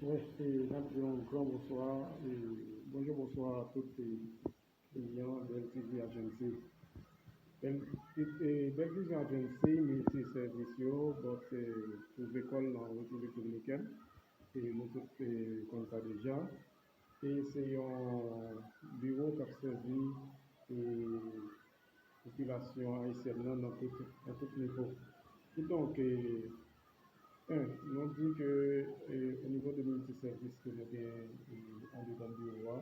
Oui, et un grand bonsoir et bonjour, bonsoir à tous les clients d'LTV Agency. Belgique Agency, multi-services, donc pour l'école en République dominicaine, et nous tous comme ça déjà. Et c'est un bureau qui a servi et population haïtienne dans tout niveau. Et donc, nous dit que au niveau de multi-services que nous avons en dedans du bureau,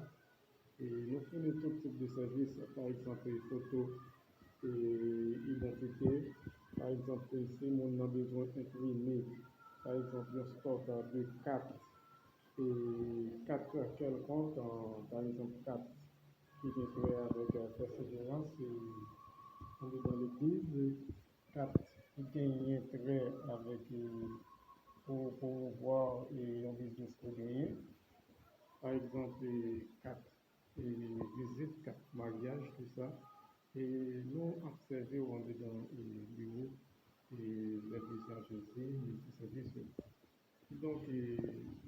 et nous fournissons tout type de services, par exemple photo et identité. Par exemple, si on a besoin d'imprimer, par exemple, un stock de cartes et cartes quelconques, par exemple, cartes qui vient créer avec persévérance et on est dans l'église, cartes qui gagnent intérêt avec pour voir un business pour gagner. Par exemple, carte visite, carte mariage, tout ça. Et nous observons on est dans le bureau et l'église Jésus, multi-services. Donc,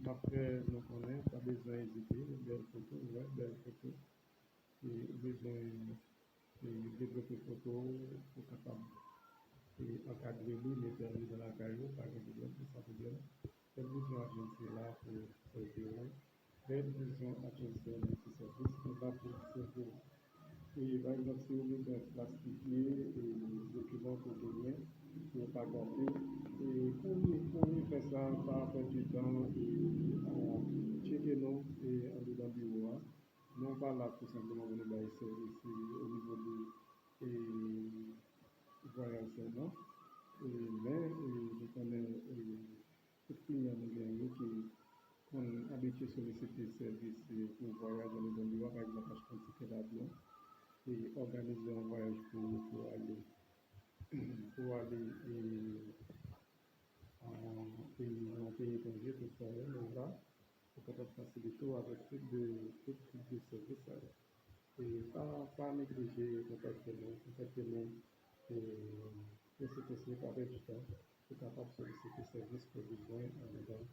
après, nous connaissons, pas besoin d'hésiter, belle photo, ouais, belle photo. Et besoin de développer photo pour capable et encadrer lui, mettre dans la carrière, par exemple, ça veut dire, cette vision agency là pour servir, cette vision agency multi-service, nous va pour servir. Et par exemple, si vous besoin de plastifier et documents pour gagner, pour pas garder, et pour faire ça, pas perdre du temps et checker nous et en dedans du bureau, non pas là tout simplement pour nous bailler service au niveau du voyage seulement, mais je connais tout client nous gagné qui ont habitué solliciter service pour voyage dans le bureau, par exemple, acheter un ticket d'avion et organiser un voyage pour aller en pays étranger, tout ça, mais là, c'est peut-être faciliter avec tout type de service. Et pas négliger contactement, et c'est avec du temps, c'est capable de solliciter service pour besoin en dedans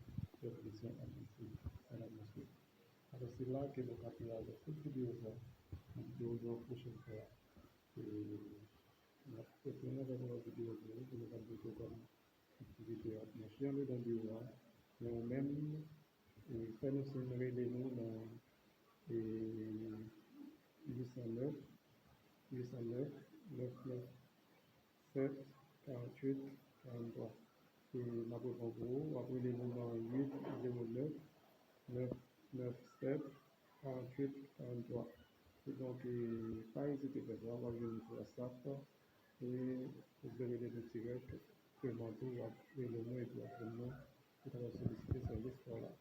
de vision avancée à la monsieur. Alors c'est là que nous avons avec cette vidéo là, une vidéo de la prochaine fois. Et nous avons la vidéo de nous avons des activités à marcher dans le bureau, mais même faire nous signaler les noms dans 809, 809, 99, 7, 48, 43. Et ma pauvre gros, après les noms dans 809, 997, 48, 43. Et donc, pas hésiter à faire ça, on va venir sur WhatsApp et vous avez des petits règles que mon tour, et le mot et puis après le nom, et on va solliciter ce service. Voilà.